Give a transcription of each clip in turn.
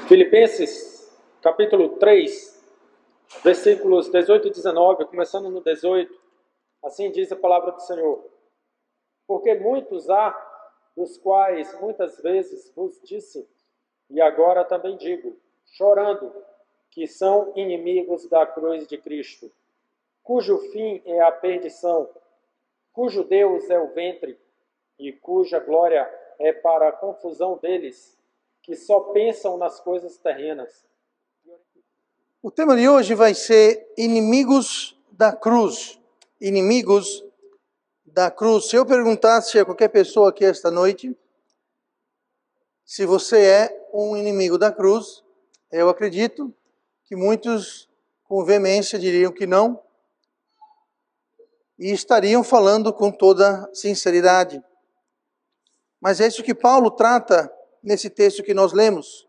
Filipenses, capítulo 3, versículos 18 e 19, começando no 18, assim diz a palavra do Senhor. Porque muitos há, dos quais muitas vezes vos disse, e agora também digo, chorando, que são inimigos da cruz de Cristo, cujo fim é a perdição, cujo Deus é o ventre, e cuja glória é para a confusão deles, que só pensam nas coisas terrenas. O tema de hoje vai ser inimigos da cruz. Inimigos da cruz. Se eu perguntasse a qualquer pessoa aqui esta noite se você é um inimigo da cruz, eu acredito que muitos com veemência diriam que não e estariam falando com toda sinceridade. Mas é isso que Paulo trata nesse texto que nós lemos.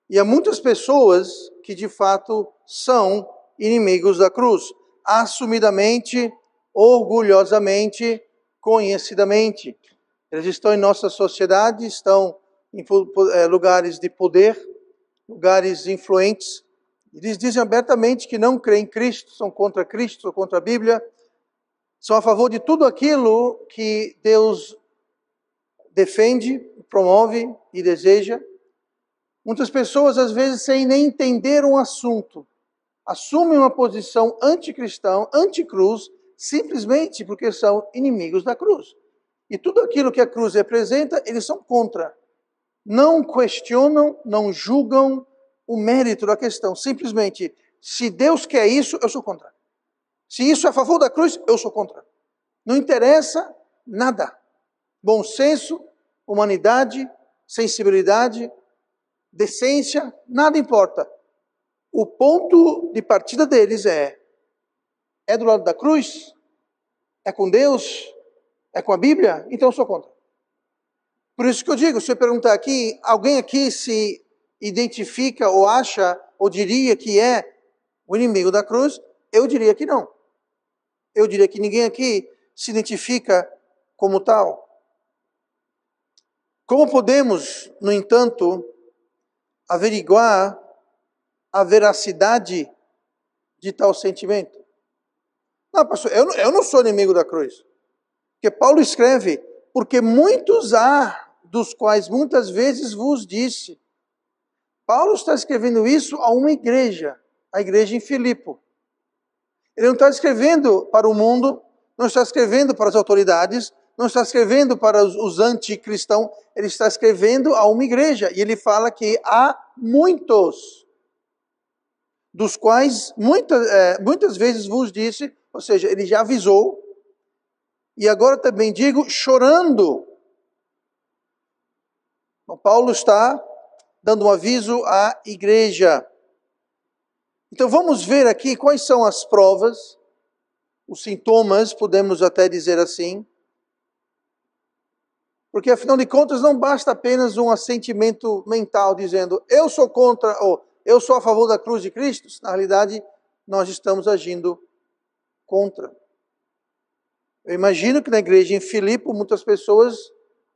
E há muitas pessoas que de fato são inimigos da cruz, assumidamente, orgulhosamente, conhecidamente. Eles estão em nossa sociedade, estão em lugares de poder, lugares influentes. Eles dizem abertamente que não creem em Cristo, são contra Cristo, são contra a Bíblia, são a favor de tudo aquilo que Deus defende, promove e deseja. Muitas pessoas, às vezes, sem nem entender um assunto, assumem uma posição anticristã, anticruz, simplesmente porque são inimigos da cruz. E tudo aquilo que a cruz representa, eles são contra. Não questionam, não julgam o mérito da questão. Simplesmente, se Deus quer isso, eu sou contra. Se isso é a favor da cruz, eu sou contra. Não interessa nada. Bom senso, humanidade, sensibilidade, decência, nada importa. O ponto de partida deles é do lado da cruz? É com Deus? É com a Bíblia? Então eu sou contra. Por isso que eu digo, se eu perguntar aqui, alguém aqui se identifica ou acha ou diria que é o inimigo da cruz? Eu diria que não. Eu diria que ninguém aqui se identifica como tal. Como podemos, no entanto, averiguar a veracidade de tal sentimento? Não, pastor, eu não sou inimigo da cruz. Porque Paulo escreve, porque muitos há, dos quais muitas vezes vos disse. Paulo está escrevendo isso a uma igreja, a igreja em Filipo. Ele não está escrevendo para o mundo, não está escrevendo para as autoridades, não está escrevendo para os anticristãos, ele está escrevendo a uma igreja. E ele fala que há muitos, dos quais muitas vezes vos disse, ou seja, ele já avisou, e agora também digo, chorando. Então, Paulo está dando um aviso à igreja. Então vamos ver aqui quais são as provas, os sintomas, podemos até dizer assim, porque afinal de contas não basta apenas um assentimento mental dizendo eu sou contra ou eu sou a favor da cruz de Cristo. Na realidade, nós estamos agindo contra. Eu imagino que na igreja em Filipe muitas pessoas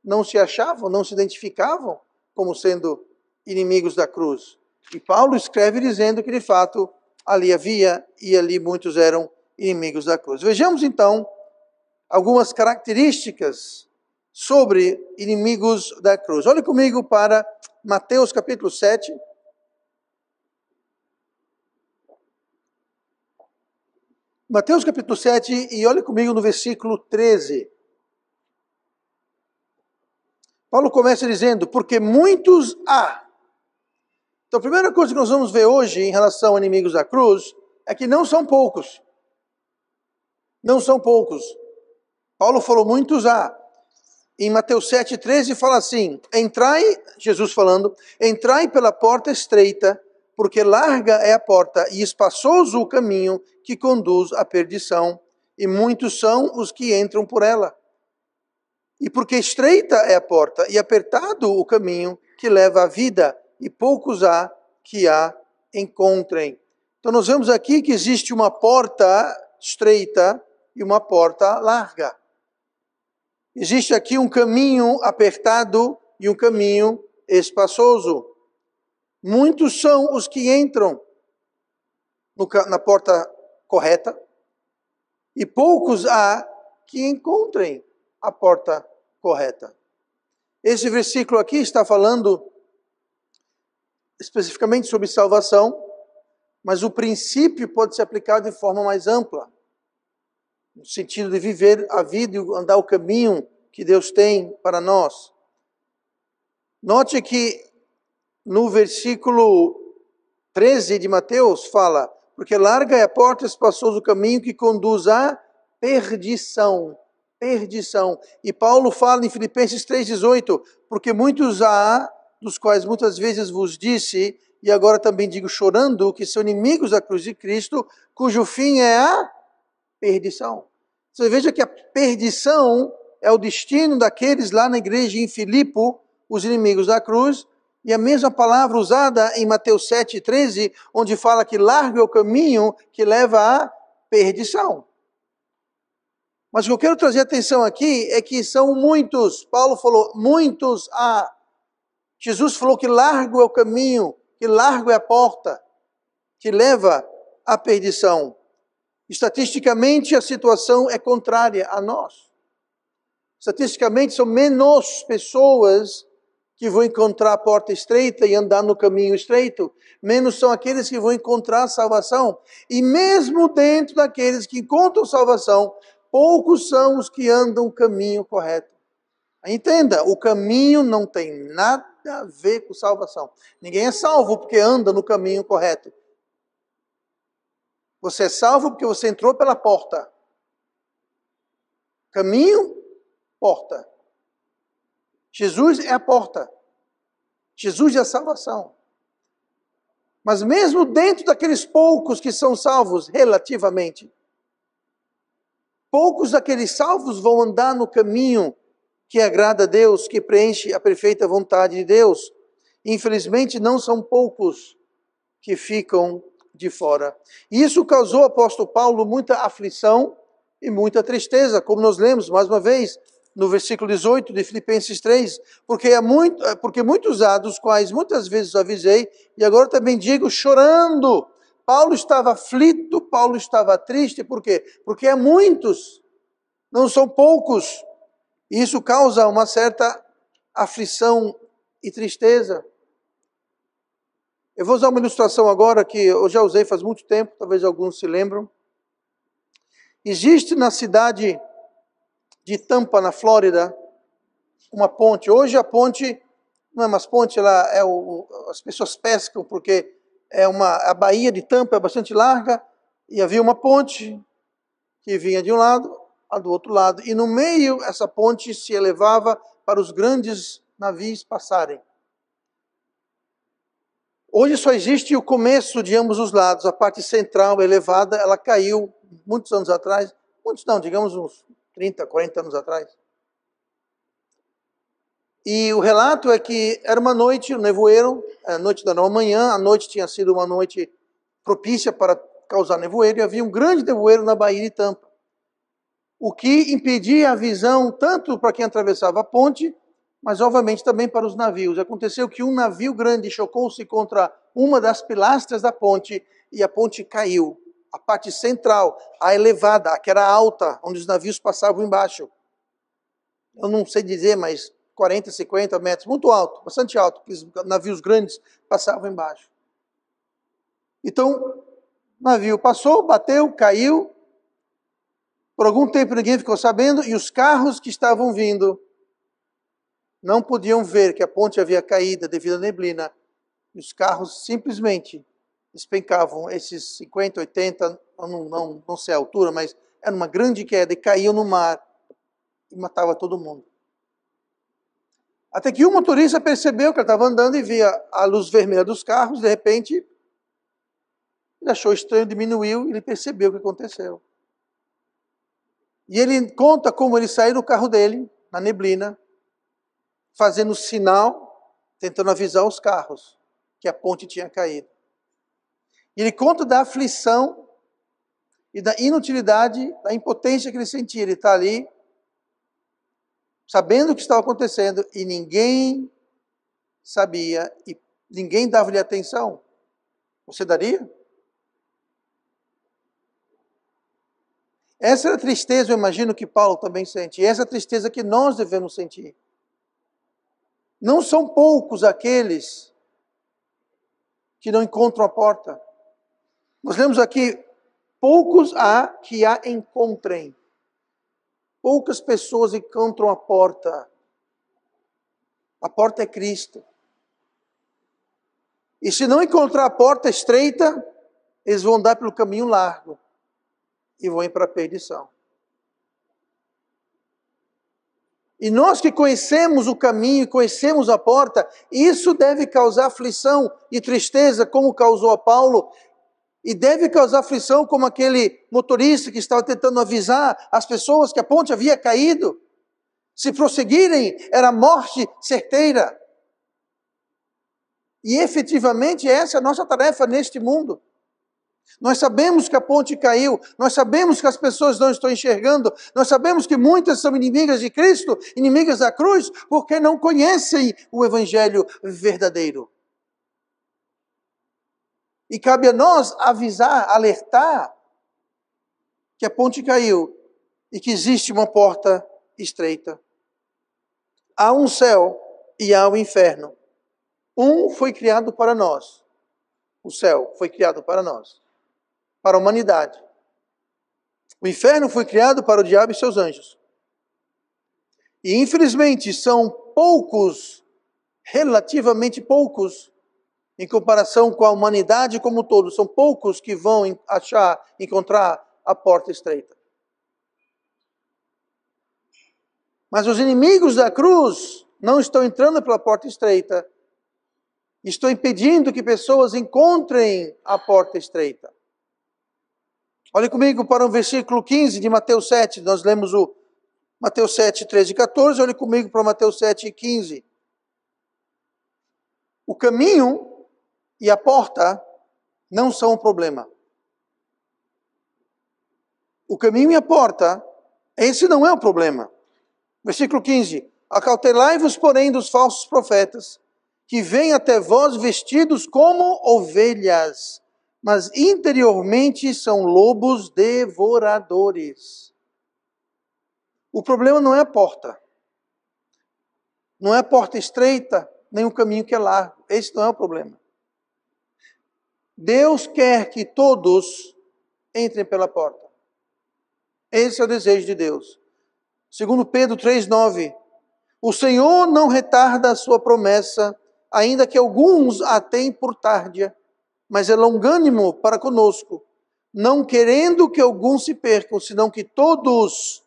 não se achavam, não se identificavam como sendo inimigos da cruz. E Paulo escreve dizendo que de fato ali havia e ali muitos eram inimigos da cruz. Vejamos então algumas características sobre inimigos da cruz. Olhe comigo para Mateus capítulo 7. Mateus capítulo 7 e olhe comigo no versículo 13. Paulo começa dizendo, porque muitos há. Então a primeira coisa que nós vamos ver hoje em relação a inimigos da cruz é que não são poucos. Não são poucos. Paulo falou muitos há. Em Mateus 7,13 fala assim, entrai, Jesus falando, entrai pela porta estreita, porque larga é a porta e espaçoso o caminho que conduz à perdição, e muitos são os que entram por ela. E porque estreita é a porta e apertado o caminho que leva à vida, e poucos há que a encontrem. Então nós vemos aqui que existe uma porta estreita e uma porta larga. Existe aqui um caminho apertado e um caminho espaçoso. Muitos são os que entram na porta correta, e poucos há que encontrem a porta correta. Esse versículo aqui está falando especificamente sobre salvação, mas o princípio pode ser aplicado de forma mais ampla, no sentido de viver a vida e andar o caminho que Deus tem para nós. Note que no versículo 13 de Mateus fala: porque larga é a porta, espaçoso o caminho que conduz à perdição. Perdição. E Paulo fala em Filipenses 3,18: porque muitos há, dos quais muitas vezes vos disse, e agora também digo chorando, que são inimigos da cruz de Cristo, cujo fim é a perdição. Você veja que a perdição é o destino daqueles lá na igreja em Filipo, os inimigos da cruz, e a mesma palavra usada em Mateus 7,13, onde fala que largo é o caminho que leva à perdição. Mas o que eu quero trazer atenção aqui é que são muitos. Paulo falou, muitos há. Jesus falou que largo é o caminho, que largo é a porta, que leva à perdição. Estatisticamente, a situação é contrária a nós. Estatisticamente, são menos pessoas que vão encontrar a porta estreita e andar no caminho estreito. Menos são aqueles que vão encontrar salvação. E mesmo dentro daqueles que encontram salvação, poucos são os que andam o caminho correto. Entenda, o caminho não tem nada a ver com salvação. Ninguém é salvo porque anda no caminho correto. Você é salvo porque você entrou pela porta. Caminho, porta. Jesus é a porta. Jesus é a salvação. Mas mesmo dentro daqueles poucos que são salvos, relativamente, poucos daqueles salvos vão andar no caminho que agrada a Deus, que preenche a perfeita vontade de Deus. Infelizmente, não são poucos que ficam de fora. E isso causou ao apóstolo Paulo muita aflição e muita tristeza, como nós lemos mais uma vez no versículo 18 de Filipenses 3, porque muitos há, dos quais muitas vezes avisei, e agora também digo chorando. Paulo estava aflito, Paulo estava triste, por quê? Porque há muitos, não são poucos, e isso causa uma certa aflição e tristeza. Eu vou usar uma ilustração agora que eu já usei faz muito tempo, talvez alguns se lembram. Existe na cidade de Tampa, na Flórida, uma ponte. Hoje a ponte não é mais ponte, as pessoas pescam porque a baía de Tampa é bastante larga e havia uma ponte que vinha de um lado, a do outro lado. E no meio essa ponte se elevava para os grandes navios passarem. Hoje só existe o começo de ambos os lados, a parte central elevada, ela caiu muitos anos atrás, muitos não, digamos uns 30, 40 anos atrás. E o relato é que era uma noite, um nevoeiro, a noite da manhã, a noite tinha sido uma noite propícia para causar nevoeiro, e havia um grande nevoeiro na Baía de Tampa. O que impedia a visão tanto para quem atravessava a ponte, mas obviamente também para os navios. Aconteceu que um navio grande chocou-se contra uma das pilastras da ponte e a ponte caiu. A parte central, a elevada, a que era alta, onde os navios passavam embaixo. Eu não sei dizer, mas 40, 50 metros, muito alto, bastante alto, que os navios grandes passavam embaixo. Então, o navio passou, bateu, caiu. Por algum tempo ninguém ficou sabendo e os carros que estavam vindo não podiam ver que a ponte havia caído devido à neblina. E os carros simplesmente despencavam esses 50, 80, não sei a altura, mas era uma grande queda e caíam no mar e matava todo mundo. Até que um motorista percebeu que ele estava andando e via a luz vermelha dos carros, de repente ele achou estranho, diminuiu e ele percebeu o que aconteceu. E ele conta como ele saiu do carro dele, na neblina, fazendo sinal, tentando avisar os carros que a ponte tinha caído. E ele conta da aflição e da inutilidade, da impotência que ele sentia. Ele está ali, sabendo o que estava acontecendo, e ninguém sabia, e ninguém dava-lhe atenção, você daria? Essa é a tristeza, eu imagino que Paulo também sente. E essa é a tristeza que nós devemos sentir. Não são poucos aqueles que não encontram a porta. Nós lemos aqui, poucos há que a encontrem. Poucas pessoas encontram a porta. A porta é Cristo. E se não encontrar a porta estreita, eles vão andar pelo caminho largo e vão ir para a perdição. E nós que conhecemos o caminho, conhecemos a porta, isso deve causar aflição e tristeza, como causou a Paulo, e deve causar aflição como aquele motorista que estava tentando avisar as pessoas que a ponte havia caído. Se prosseguirem, era morte certeira. E efetivamente essa é a nossa tarefa neste mundo. Nós sabemos que a ponte caiu, nós sabemos que as pessoas não estão enxergando, nós sabemos que muitas são inimigas de Cristo, inimigas da cruz, porque não conhecem o Evangelho verdadeiro. E cabe a nós avisar, alertar que a ponte caiu e que existe uma porta estreita. Há um céu e há um inferno. Um foi criado para nós. O céu foi criado para nós, para a humanidade. O inferno foi criado para o diabo e seus anjos. E infelizmente são poucos, relativamente poucos, em comparação com a humanidade como um todo. São poucos que vão encontrar a porta estreita. Mas os inimigos da cruz não estão entrando pela porta estreita. Estão impedindo que pessoas encontrem a porta estreita. Olhe comigo para o versículo 15 de Mateus 7. Nós lemos o Mateus 7, 13 e 14. Olhe comigo para Mateus 7, 15. O caminho e a porta não são um problema. O caminho e a porta, esse não é o problema. Versículo 15. Acautelai-vos, porém, dos falsos profetas, que vêm até vós vestidos como ovelhas, mas interiormente são lobos devoradores. O problema não é a porta. Não é a porta estreita, nem o caminho que é largo. Esse não é o problema. Deus quer que todos entrem pela porta. Esse é o desejo de Deus. Segundo Pedro 3,9, o Senhor não retarda a sua promessa, ainda que alguns a tenham por tardia, mas é longânimo para conosco, não querendo que alguns se percam, senão que todos,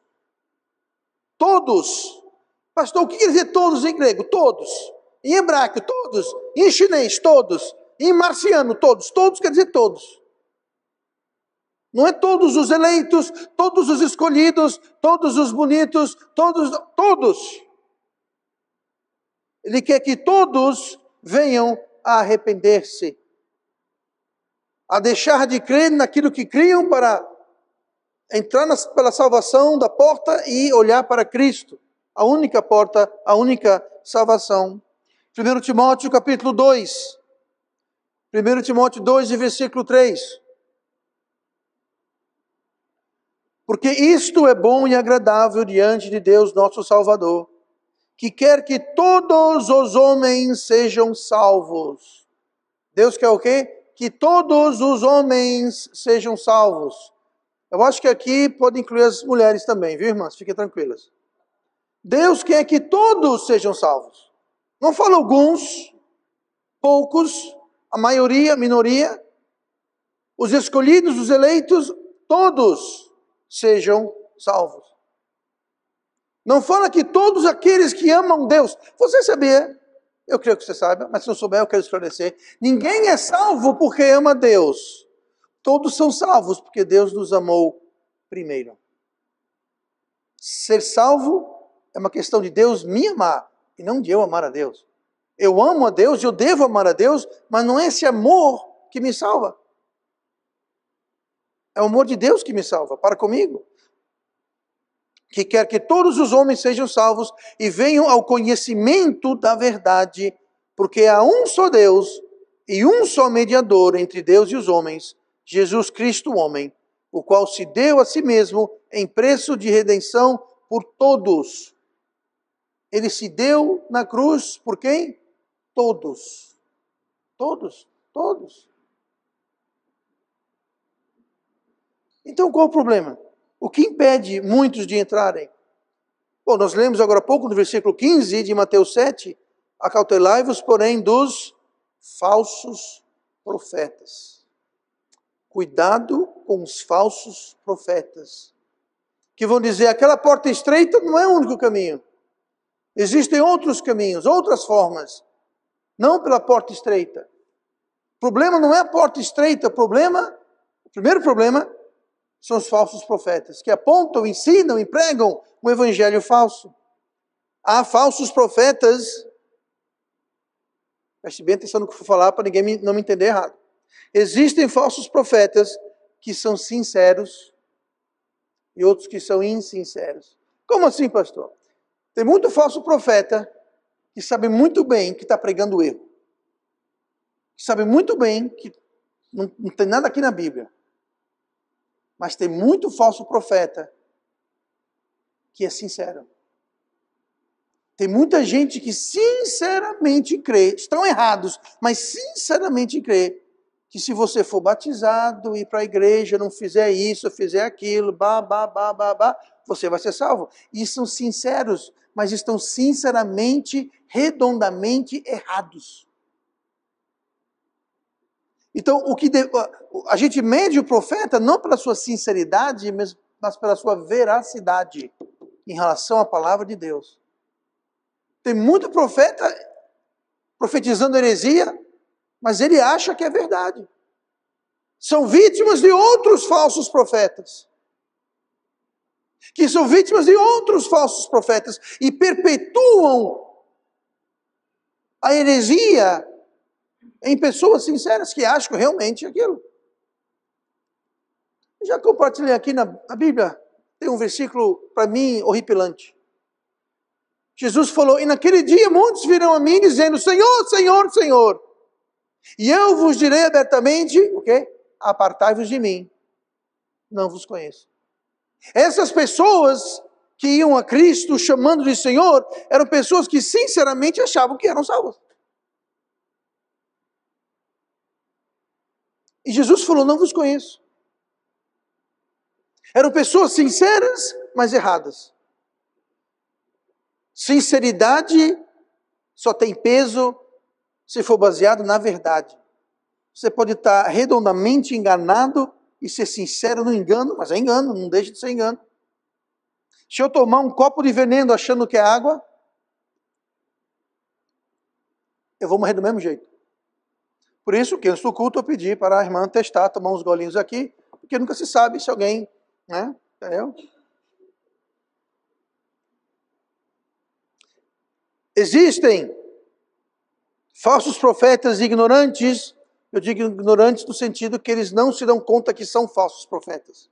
pastor, o que quer dizer todos em grego? Todos. Em hebraico, todos. Em chinês, todos. Em marciano, todos. Todos quer dizer todos. Não é todos os eleitos, todos os escolhidos, todos os bonitos, todos. Ele quer que todos venham a arrepender-se, a deixar de crer naquilo que criam para entrar pela salvação da porta e olhar para Cristo, a única porta, a única salvação. 1 Timóteo capítulo 2, 1 Timóteo 2 e versículo 3. Porque isto é bom e agradável diante de Deus nosso Salvador, que quer que todos os homens sejam salvos. Deus quer o quê? Que todos os homens sejam salvos. Eu acho que aqui pode incluir as mulheres também, viu, irmãs? Fiquem tranquilas. Deus quer que todos sejam salvos. Não fala alguns, poucos, a maioria, a minoria. Os escolhidos, os eleitos, todos sejam salvos. Não fala que todos aqueles que amam Deus. Você sabia? Eu creio que você saiba, mas se não souber eu quero esclarecer. Ninguém é salvo porque ama Deus. Todos são salvos porque Deus nos amou primeiro. Ser salvo é uma questão de Deus me amar e não de eu amar a Deus. Eu amo a Deus, eu devo amar a Deus, mas não é esse amor que me salva. É o amor de Deus que me salva, para comigo. Que quer que todos os homens sejam salvos e venham ao conhecimento da verdade. Porque há um só Deus e um só mediador entre Deus e os homens, Jesus Cristo, o homem, o qual se deu a si mesmo em preço de redenção por todos. Ele se deu na cruz por quem? Todos. Todos. Todos. Então qual o problema? O que impede muitos de entrarem? Bom, nós lemos agora há pouco no versículo 15 de Mateus 7, acautelai-vos, porém, dos falsos profetas. Cuidado com os falsos profetas, que vão dizer, aquela porta estreita não é o único caminho. Existem outros caminhos, outras formas, não pela porta estreita. O problema não é a porta estreita, o primeiro problema são os falsos profetas, que apontam, ensinam e pregam um evangelho falso. Há falsos profetas, preste bem atenção no que eu vou falar para ninguém não me entender errado. Existem falsos profetas que são sinceros e outros que são insinceros. Como assim, pastor? Tem muito falso profeta que sabe muito bem que está pregando erro. Que sabe muito bem que não tem nada aqui na Bíblia. Mas tem muito falso profeta que é sincero. Tem muita gente que sinceramente crê, estão errados, mas sinceramente crê que se você for batizado, ir para a igreja, não fizer isso, fizer aquilo, você vai ser salvo. E são sinceros, mas estão sinceramente, redondamente errados. Então, a gente mede o profeta não pela sua sinceridade, mas pela sua veracidade em relação à palavra de Deus. Tem muito profeta profetizando heresia, mas ele acha que é verdade. São vítimas de outros falsos profetas. Que são vítimas de outros falsos profetas e perpetuam a heresia em pessoas sinceras que acham realmente aquilo. Já compartilhei aqui na Bíblia, tem um versículo para mim horripilante. Jesus falou, e naquele dia muitos virão a mim dizendo, Senhor, Senhor, Senhor. E eu vos direi abertamente, o quê? Apartai-vos de mim, não vos conheço. Essas pessoas que iam a Cristo chamando de Senhor, eram pessoas que sinceramente achavam que eram salvas. E Jesus falou, não vos conheço. Eram pessoas sinceras, mas erradas. Sinceridade só tem peso se for baseado na verdade. Você pode estar redondamente enganado e ser sincero no engano, mas é engano, não deixa de ser engano. Se eu tomar um copo de veneno achando que é água, eu vou morrer do mesmo jeito. Por isso que antes do culto eu pedi para a irmã testar, tomar uns golinhos aqui, porque nunca se sabe se alguém, né, entendeu? Existem falsos profetas ignorantes, eu digo ignorantes no sentido que eles não se dão conta que são falsos profetas.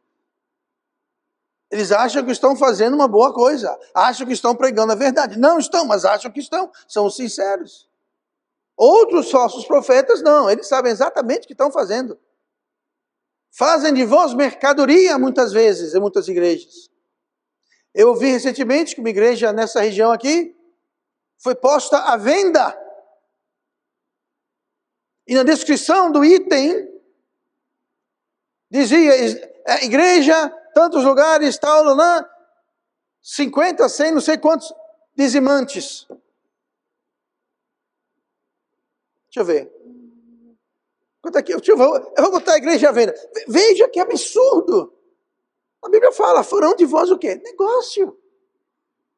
Eles acham que estão fazendo uma boa coisa, acham que estão pregando a verdade. Não estão, mas acham que estão, são os sinceros. Outros falsos profetas não, eles sabem exatamente o que estão fazendo. Fazem de vós mercadoria muitas vezes, em muitas igrejas. Eu ouvi recentemente que uma igreja nessa região aqui foi posta à venda. E na descrição do item, dizia, igreja, tantos lugares, tal, 50, 100, não sei quantos dizimantes. Deixa eu ver. Quanto é que eu vou botar a igreja à venda. Veja que absurdo. A Bíblia fala, farão de vós o quê? Negócio.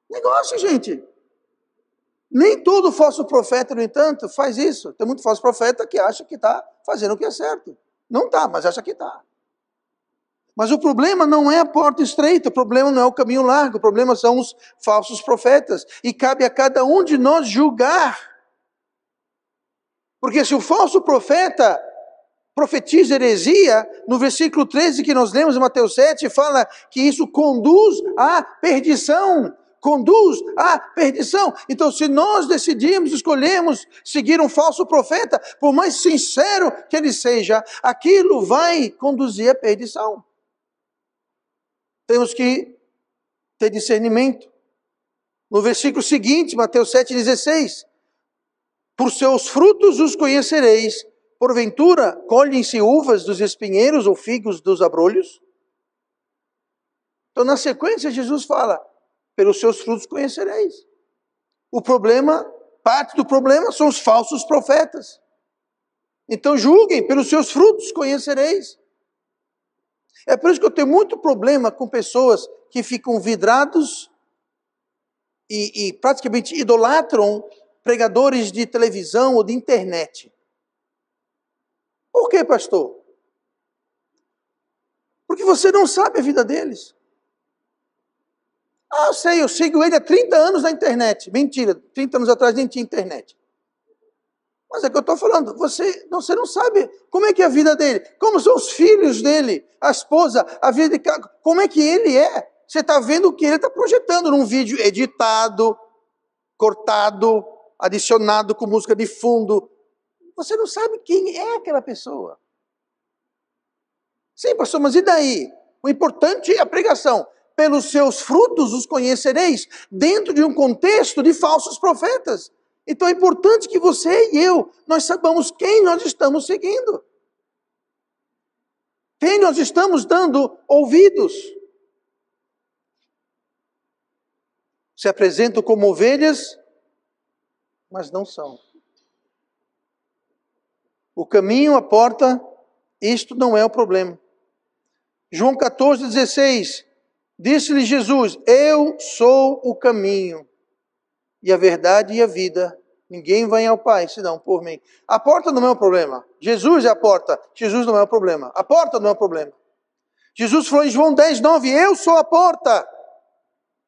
Negócio, gente. Nem todo falso profeta, no entanto, faz isso. Tem muito falso profeta que acha que está fazendo o que é certo. Não está, mas acha que está. Mas o problema não é a porta estreita, o problema não é o caminho largo, o problema são os falsos profetas. E cabe a cada um de nós julgar. Porque se o falso profeta profetiza heresia, no versículo 13 que nós lemos em Mateus 7, fala que isso conduz à perdição. conduz à perdição. Então, se nós decidimos, escolhemos seguir um falso profeta, por mais sincero que ele seja, aquilo vai conduzir à perdição. Temos que ter discernimento. No versículo seguinte, Mateus 7,16, por seus frutos os conhecereis. Porventura, colhem-se uvas dos espinheiros ou figos dos abrolhos? Então, na sequência, Jesus fala, pelos seus frutos conhecereis. O problema, parte do problema são os falsos profetas. Então, julguem, pelos seus frutos conhecereis. É por isso que eu tenho muito problema com pessoas que ficam vidrados e praticamente idolatram pregadores de televisão ou de internet. Por quê, pastor? Porque você não sabe a vida deles. Ah, eu sei, eu sigo ele há 30 anos na internet. Mentira, 30 anos atrás nem tinha internet. Mas é que eu estou falando, você não sabe como é que é a vida dele, como são os filhos dele, a esposa, a vida de casa, como é que ele é. Você está vendo o que ele está projetando num vídeo editado, cortado, adicionado com música de fundo. Você não sabe quem é aquela pessoa. Sim, pastor, mas e daí? O importante é a pregação. Pelos seus frutos os conhecereis, dentro de um contexto de falsos profetas. Então é importante que você e eu, nós saibamos quem nós estamos seguindo. Quem nós estamos dando ouvidos. Se apresentam como ovelhas, mas não são. O caminho, a porta, isto não é o problema. João 14,16, disse-lhe Jesus, eu sou o caminho, e a verdade e a vida. Ninguém vai ao Pai, senão por mim. A porta não é o problema. Jesus é a porta. Jesus não é o problema. A porta não é o problema. Jesus falou em João 10,9, eu sou a porta.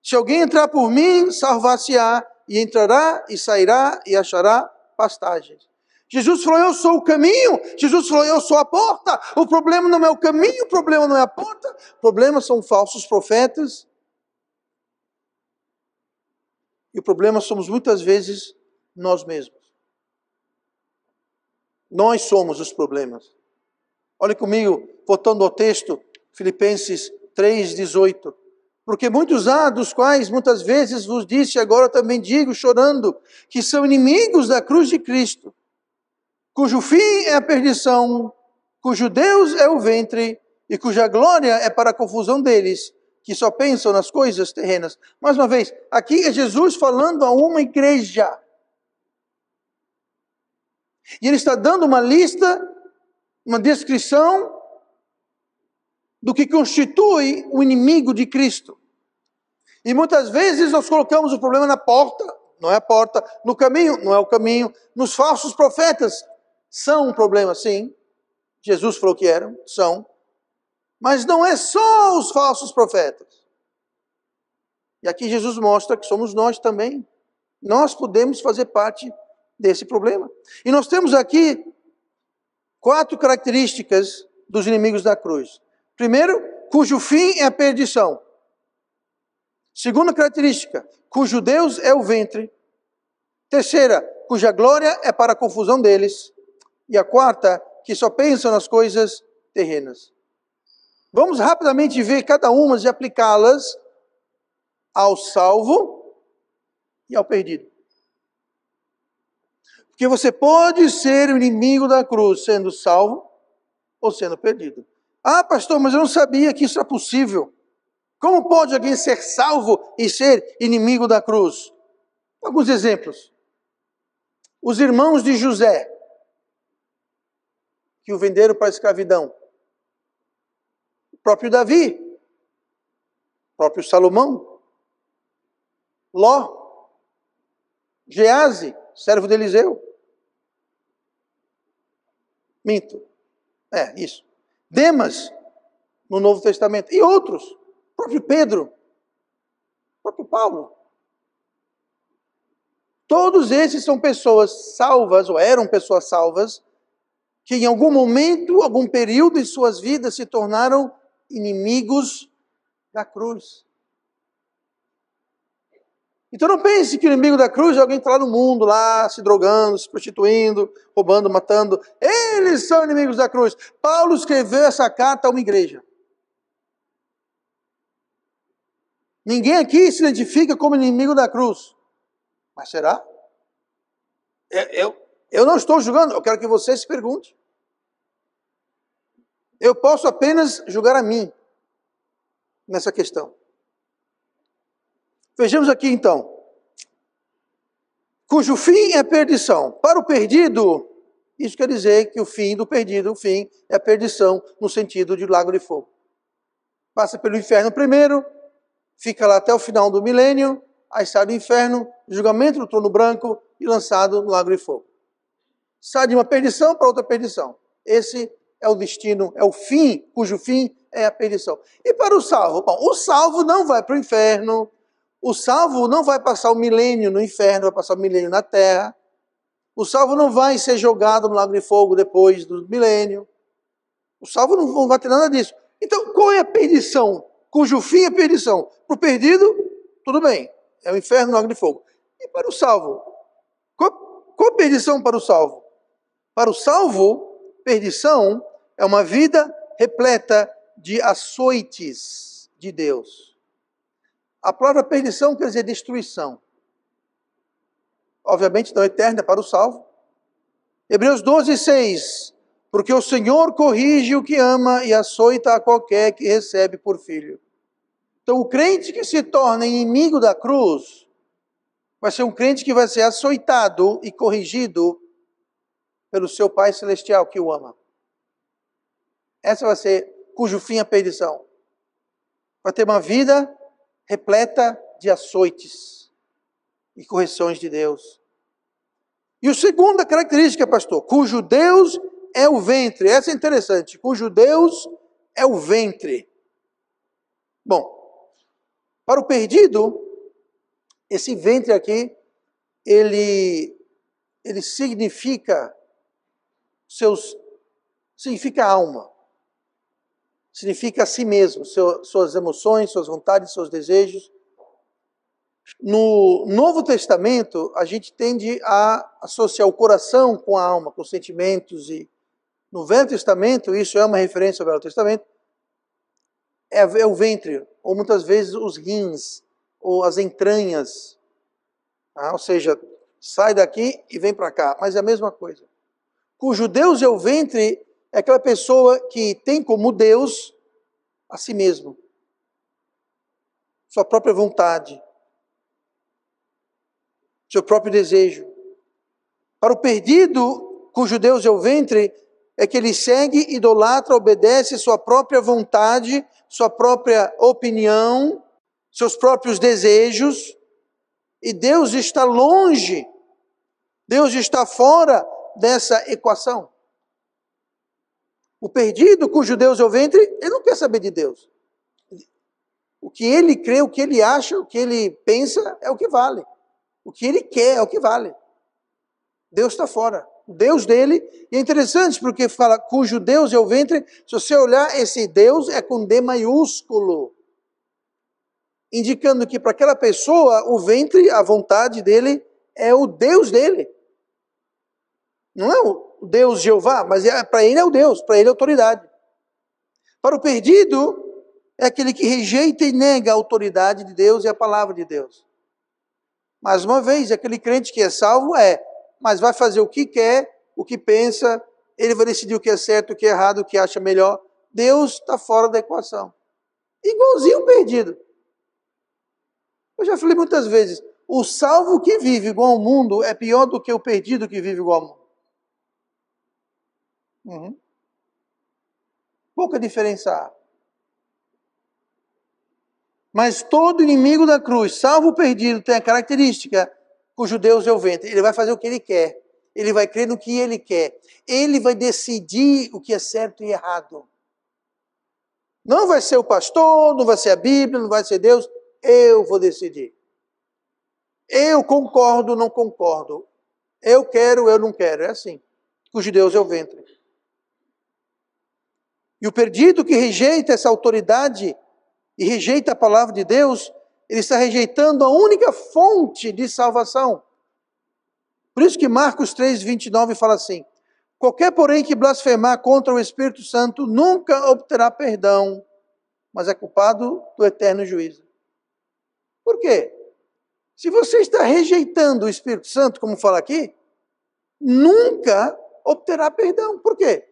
Se alguém entrar por mim, salvar-se-á, e entrará, e sairá, e achará pastagens. Jesus falou, eu sou o caminho. Jesus falou, eu sou a porta. O problema não é o caminho, o problema não é a porta. O problema são falsos profetas. E o problema somos muitas vezes nós mesmos. Nós somos os problemas. Olhe comigo, voltando ao texto, Filipenses 3,18. Porque muitos há, dos quais muitas vezes vos disse, agora também digo, chorando, que são inimigos da cruz de Cristo, cujo fim é a perdição, cujo Deus é o ventre, e cuja glória é para a confusão deles, que só pensam nas coisas terrenas. Mais uma vez, aqui é Jesus falando a uma igreja. E ele está dando uma lista, uma descrição do que constitui o inimigo de Cristo. E muitas vezes nós colocamos o problema na porta, não é a porta, no caminho, não é o caminho, nos falsos profetas. São um problema, sim. Jesus falou que eram, são. Mas não é só os falsos profetas. E aqui Jesus mostra que somos nós também. Nós podemos fazer parte desse problema. E nós temos aqui 4 características dos inimigos da cruz. Primeiro, cujo fim é a perdição. Segunda característica, cujo Deus é o ventre. Terceira, cuja glória é para a confusão deles. E a quarta, que só pensam nas coisas terrenas. Vamos rapidamente ver cada uma e aplicá-las ao salvo e ao perdido. Porque você pode ser o inimigo da cruz sendo salvo ou sendo perdido. Ah, pastor, mas eu não sabia que isso era possível. Como pode alguém ser salvo e ser inimigo da cruz? Alguns exemplos. Os irmãos de José, que o venderam para a escravidão. O próprio Davi, o próprio Salomão, Ló, Gease, servo de Eliseu. Minto. Isso. Demas, no Novo Testamento. E outros. O próprio Pedro. O próprio Paulo. Todos esses são pessoas salvas, ou eram pessoas salvas, que em algum momento, algum período em suas vidas se tornaram inimigos da cruz. Então não pense que o inimigo da cruz é alguém que está lá no mundo, lá se drogando, se prostituindo, roubando, matando. Eles são inimigos da cruz. Paulo escreveu essa carta a uma igreja. Ninguém aqui se identifica como inimigo da cruz. Mas será? Eu não estou julgando, eu quero que você se pergunte. Eu posso apenas julgar a mim nessa questão. Vejamos aqui então. Cujo fim é perdição. Para o perdido, isso quer dizer que o fim do perdido, o fim é a perdição no sentido de lago de fogo. Passa pelo inferno primeiro, fica lá até o final do milênio, aí sai do inferno, julgamento do trono branco e lançado no lago de fogo. Sai de uma perdição para outra perdição. Esse é o destino, é o fim, cujo fim é a perdição. E para o salvo? Bom, o salvo não vai para o inferno, o salvo não vai passar o milênio no inferno, vai passar o milênio na terra. O salvo não vai ser jogado no lago de fogo depois do milênio. O salvo não vai ter nada disso. Então, qual é a perdição? Cujo fim é perdição. Para o perdido, tudo bem, é o inferno no lago de fogo. E para o salvo? Qual a perdição para o salvo? Para o salvo, perdição é uma vida repleta de açoites de Deus. A palavra perdição quer dizer destruição. Obviamente não eterna para o salvo. Hebreus 12:6. Porque o Senhor corrige o que ama e açoita a qualquer que recebe por filho. Então o crente que se torna inimigo da cruz vai ser um crente que vai ser açoitado e corrigido pelo seu Pai Celestial que o ama. Essa vai ser cujo fim é a perdição. Vai ter uma vida repleta de açoites e correções de Deus. E a segunda característica, pastor, cujo Deus é o ventre. Essa é interessante, cujo Deus é o ventre. Bom, para o perdido, esse ventre aqui, ele significa significa alma. Significa a si mesmo, suas emoções, suas vontades, seus desejos. No Novo Testamento, a gente tende a associar o coração com a alma, com os sentimentos. E no Velho Testamento, isso é uma referência ao Velho Testamento, é o ventre, ou muitas vezes os rins, ou as entranhas. Ou seja, sai daqui e vem para cá, mas é a mesma coisa. Cujo Deus é o ventre, é aquela pessoa que tem como Deus a si mesmo, sua própria vontade, seu próprio desejo. Para o perdido, cujo Deus é o ventre, é que ele segue, idolatra, obedece sua própria vontade, sua própria opinião, seus próprios desejos, e Deus está longe, Deus está fora dessa equação. O perdido, cujo Deus é o ventre, ele não quer saber de Deus. O que ele crê, o que ele acha, o que ele pensa é o que vale. O que ele quer é o que vale. Deus está fora. O Deus dele, e é interessante porque fala cujo Deus é o ventre, se você olhar esse Deus é com D maiúsculo, indicando que para aquela pessoa o ventre, a vontade dele é o Deus dele. Não é o Deus Jeová, mas para ele é o Deus, para ele é a autoridade. Para o perdido, é aquele que rejeita e nega a autoridade de Deus e a palavra de Deus. Mais uma vez, aquele crente que é salvo mas vai fazer o que quer, o que pensa, ele vai decidir o que é certo, o que é errado, o que acha melhor. Deus está fora da equação. Igualzinho o perdido. Eu já falei muitas vezes, o salvo que vive igual ao mundo é pior do que o perdido que vive igual ao mundo. Pouca diferença há. Mas todo inimigo da cruz, salvo o perdido, tem a característica cujo Deus é o ventre. Ele vai fazer o que ele quer. Ele vai crer no que ele quer. Ele vai decidir o que é certo e errado. Não vai ser o pastor, não vai ser a Bíblia, não vai ser Deus. Eu vou decidir. Eu concordo, não concordo. Eu quero, eu não quero. É assim. Cujo Deus é o ventre. E o perdido que rejeita essa autoridade e rejeita a palavra de Deus, Ele está rejeitando a única fonte de salvação. Por isso que Marcos 3:29 fala assim: qualquer, porém, que blasfemar contra o Espírito Santo nunca obterá perdão, mas é culpado do eterno juízo. Por quê? Se você está rejeitando o Espírito Santo, como fala aqui, nunca obterá perdão. Por quê?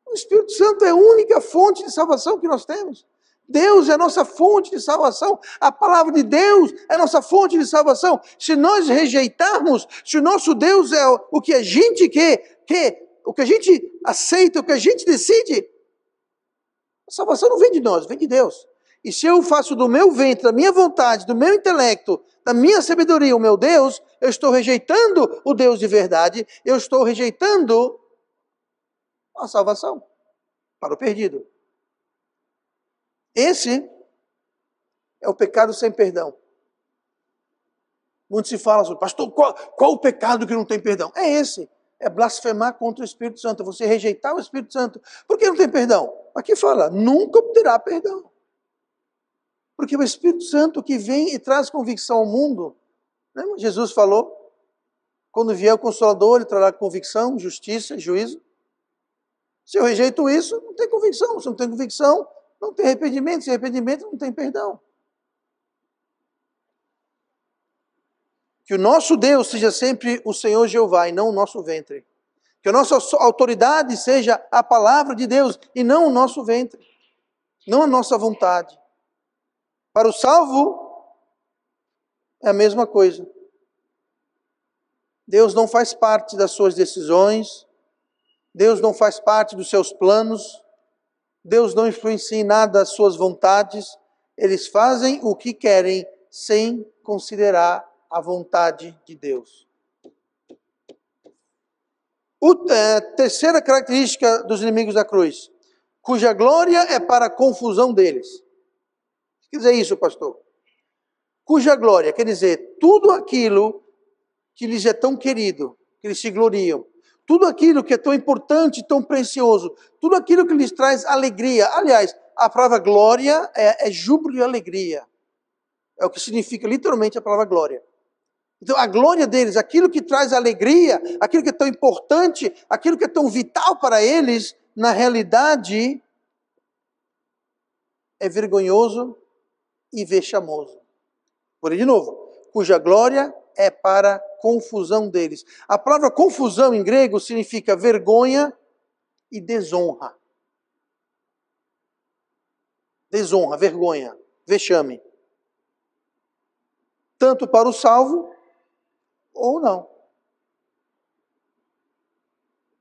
O Espírito Santo é a única fonte de salvação que nós temos. Deus é a nossa fonte de salvação. A palavra de Deus é a nossa fonte de salvação. Se nós rejeitarmos, se o nosso Deus é o que a gente quer, o que a gente aceita, o que a gente decide, a salvação não vem de nós, vem de Deus. E se eu faço do meu ventre, da minha vontade, do meu intelecto, da minha sabedoria o meu Deus, eu estou rejeitando o Deus de verdade, eu estou rejeitando a salvação para o perdido. Esse é o pecado sem perdão. Muitos se falam assim: pastor, qual o pecado que não tem perdão? É esse. É blasfemar contra o Espírito Santo. Você rejeitar o Espírito Santo. Por que não tem perdão? Aqui fala: nunca obterá perdão. Porque o Espírito Santo que vem e traz convicção ao mundo, né? Jesus falou, quando vier o Consolador, ele trará convicção, justiça, juízo. Se eu rejeito isso, não tem convicção. Se não tem convicção, não tem arrependimento. Se arrependimento, não tem perdão. Que o nosso Deus seja sempre o Senhor Jeová e não o nosso ventre. Que a nossa autoridade seja a palavra de Deus e não o nosso ventre. Não a nossa vontade. Para o salvo, é a mesma coisa. Deus não faz parte das suas decisões. Deus não faz parte dos seus planos. Deus não influencia em nada as suas vontades. Eles fazem o que querem sem considerar a vontade de Deus. Terceira característica dos inimigos da cruz, cuja glória é para a confusão deles. O que quer dizer isso, pastor? Cuja glória, quer dizer, tudo aquilo que lhes é tão querido, que eles se gloriam, tudo aquilo que é tão importante, tão precioso, tudo aquilo que lhes traz alegria. Aliás, a palavra glória é júbilo e alegria. É o que significa literalmente a palavra glória. Então, a glória deles, aquilo que traz alegria, aquilo que é tão importante, aquilo que é tão vital para eles, na realidade, é vergonhoso e vexamoso. Por aí de novo, cuja glória é para confusão deles. A palavra confusão em grego significa vergonha e desonra. Desonra, vergonha, vexame. Tanto para o salvo, ou não.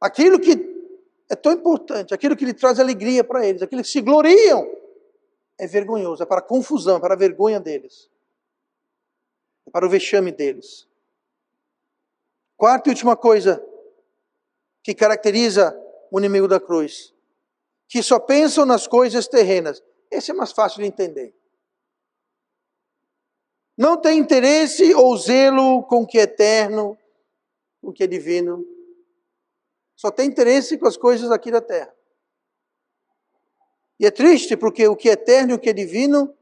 Aquilo que é tão importante, aquilo que lhe traz alegria para eles, aquilo que se gloriam, é vergonhoso, é para a confusão, é para a vergonha deles. É para o vexame deles. Quarta e última coisa que caracteriza o inimigo da cruz, que só pensam nas coisas terrenas. Esse é mais fácil de entender. Não tem interesse ou zelo com o que é eterno, com o que é divino. Só tem interesse com as coisas aqui da terra. E é triste porque o que é eterno e o que é divino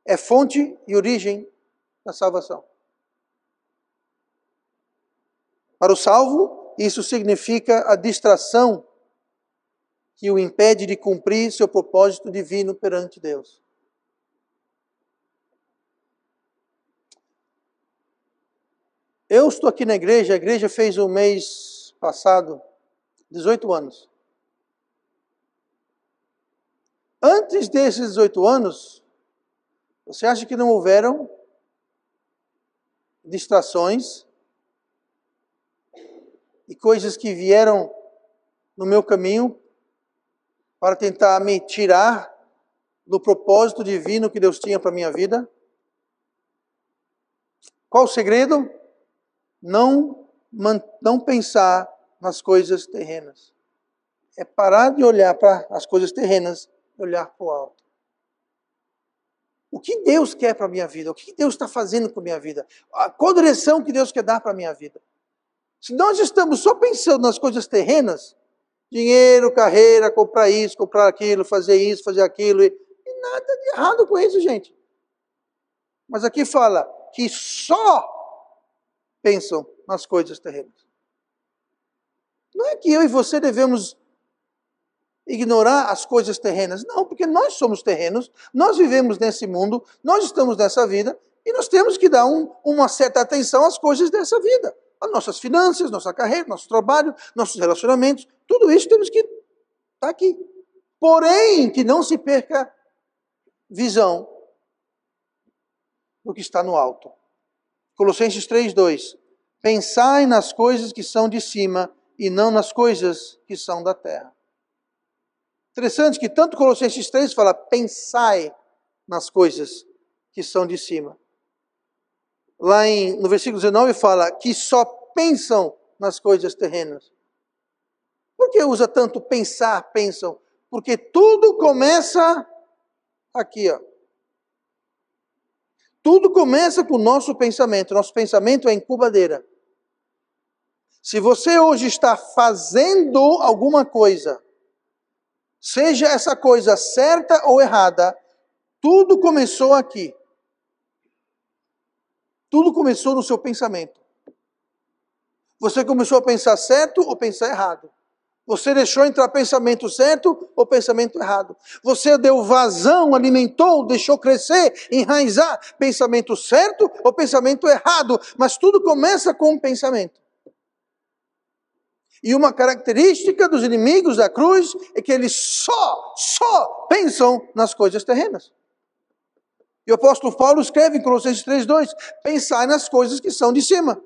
é fonte e origem da salvação. Para o salvo, isso significa a distração que o impede de cumprir seu propósito divino perante Deus. Eu estou aqui na igreja, a igreja fez o mês passado 18 anos. Antes desses 18 anos, você acha que não houveram distrações e coisas que vieram no meu caminho para tentar me tirar do propósito divino que Deus tinha para a minha vida? Qual o segredo? Não pensar nas coisas terrenas. É parar de olhar para as coisas terrenas e olhar para o alto. O que Deus quer para a minha vida? O que Deus está fazendo com a minha vida? Qual direção que Deus quer dar para a minha vida? Se nós estamos só pensando nas coisas terrenas, dinheiro, carreira, comprar isso, comprar aquilo, fazer isso, fazer aquilo, e nada de errado com isso, gente. Mas aqui fala que só pensam nas coisas terrenas. Não é que eu e você devemos ignorar as coisas terrenas. Não, porque nós somos terrenos, nós vivemos nesse mundo, nós estamos nessa vida, e nós temos que dar uma certa atenção às coisas dessa vida. As nossas finanças, nossa carreira, nosso trabalho, nossos relacionamentos, tudo isso temos que estar aqui. Porém, que não se perca visão do que está no alto. Colossenses 3:2. Pensai nas coisas que são de cima e não nas coisas que são da terra. Interessante que tanto Colossenses 3 fala, pensai nas coisas que são de cima. Lá no versículo 19 fala que só pensam nas coisas terrenas. Por que usa tanto pensar, pensam? Porque tudo começa aqui, ó. Tudo começa com o nosso pensamento. Nosso pensamento é incubadeira. Se você hoje está fazendo alguma coisa, seja essa coisa certa ou errada, tudo começou aqui. Tudo começou no seu pensamento. Você começou a pensar certo ou pensar errado. Você deixou entrar pensamento certo ou pensamento errado. Você deu vazão, alimentou, deixou crescer, enraizar pensamento certo ou pensamento errado. Mas tudo começa com um pensamento. E uma característica dos inimigos da cruz é que eles só pensam nas coisas terrenas. E o apóstolo Paulo escreve em Colossenses 3:2, pensai nas coisas que são de cima.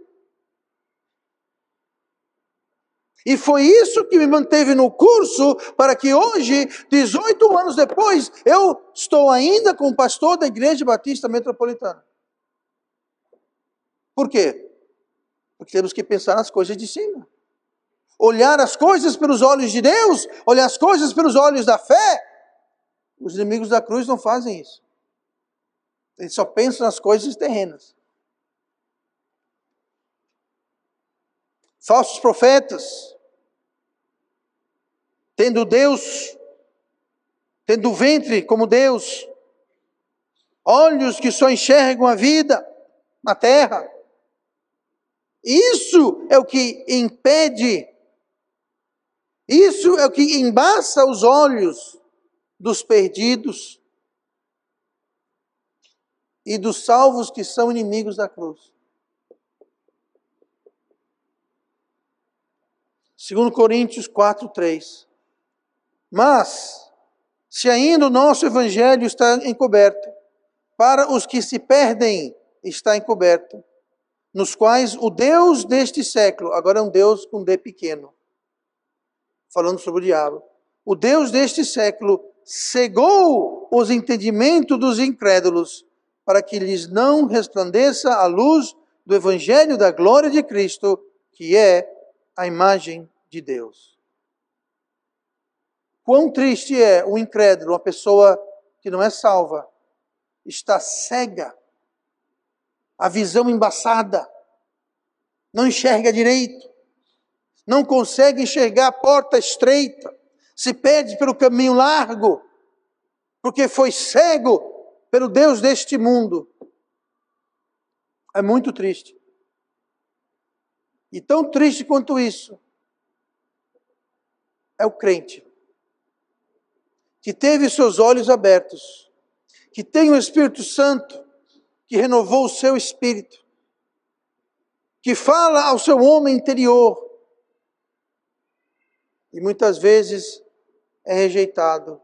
E foi isso que me manteve no curso para que hoje, 18 anos depois, eu estou ainda como pastor da Igreja Batista Metropolitana. Por quê? Porque temos que pensar nas coisas de cima. Olhar as coisas pelos olhos de Deus, olhar as coisas pelos olhos da fé. Os inimigos da cruz não fazem isso. Eles só pensam nas coisas terrenas. Falsos profetas, tendo o ventre como Deus, olhos que só enxergam a vida na terra. Isso é o que impede, isso é o que embaça os olhos dos perdidos e dos salvos que são inimigos da cruz. 2 Coríntios 4:3. Mas, se ainda o nosso evangelho está encoberto, para os que se perdem está encoberto, nos quais o Deus deste século, agora é um Deus com D pequeno, falando sobre o diabo, o Deus deste século cegou os entendimentos dos incrédulos, para que lhes não resplandeça a luz do evangelho da glória de Cristo, que é a imagem de Deus. Quão triste é o incrédulo, uma pessoa que não é salva, está cega, a visão embaçada, não enxerga direito, não consegue enxergar a porta estreita, se perde pelo caminho largo, porque foi cego pelo Deus deste mundo. É muito triste. E tão triste quanto isso é o crente que teve seus olhos abertos, que tem o Espírito Santo, que renovou o seu espírito, que fala ao seu homem interior, e muitas vezes é rejeitado.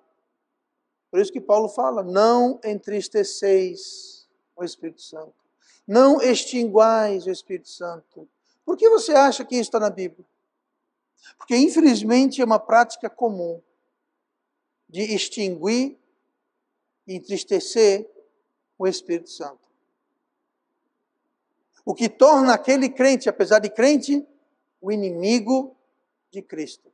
Por isso que Paulo fala, não entristeceis o Espírito Santo, não extinguais o Espírito Santo. Por que você acha que isso está na Bíblia? Porque infelizmente é uma prática comum de extinguir e entristecer o Espírito Santo. O que torna aquele crente, apesar de crente, o inimigo de Cristo.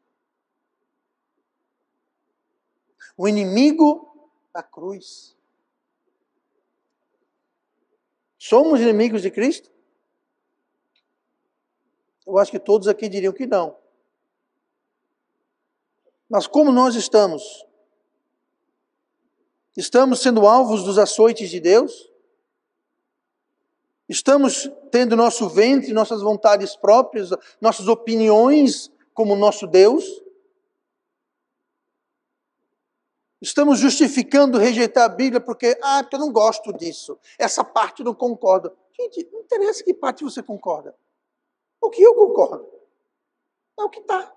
O inimigo da cruz. Somos inimigos de Cristo? Eu acho que todos aqui diriam que não. Mas como nós estamos? Estamos sendo alvos dos açoites de Deus? Estamos tendo nosso ventre, nossas vontades próprias, nossas opiniões como nosso Deus? Estamos justificando rejeitar a Bíblia porque eu não gosto disso. Essa parte eu não concordo. Gente, não interessa que parte você concorda. O que eu concordo? É o que está.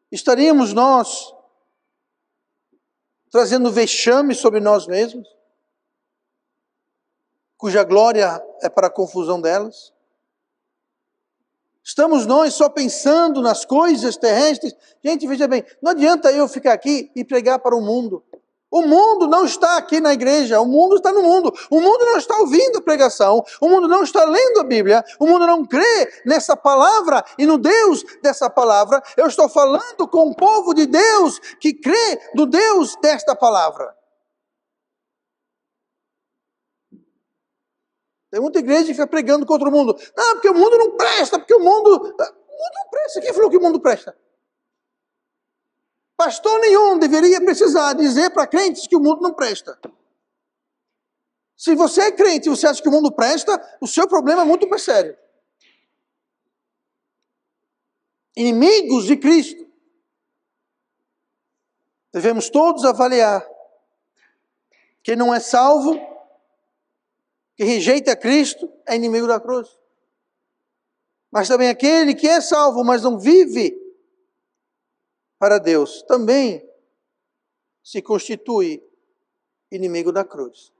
Estaríamos nós trazendo vexame sobre nós mesmos, cuja glória é para a confusão delas? Estamos nós só pensando nas coisas terrestres? Gente, veja bem, não adianta eu ficar aqui e pregar para o mundo. O mundo não está aqui na igreja, o mundo está no mundo. O mundo não está ouvindo a pregação, o mundo não está lendo a Bíblia, o mundo não crê nessa palavra e no Deus dessa palavra. Eu estou falando com o povo de Deus que crê no Deus desta palavra. Tem muita igreja que fica pregando contra o mundo. Não, porque o mundo não presta, porque o mundo não presta. Quem falou que o mundo presta? Pastor nenhum deveria precisar dizer para crentes que o mundo não presta. Se você é crente e você acha que o mundo presta, o seu problema é muito mais sério. Inimigos de Cristo. Devemos todos avaliar. Quem não é salvo, que rejeita Cristo, é inimigo da cruz. Mas também aquele que é salvo, mas não vive para Deus, também se constitui inimigo da cruz.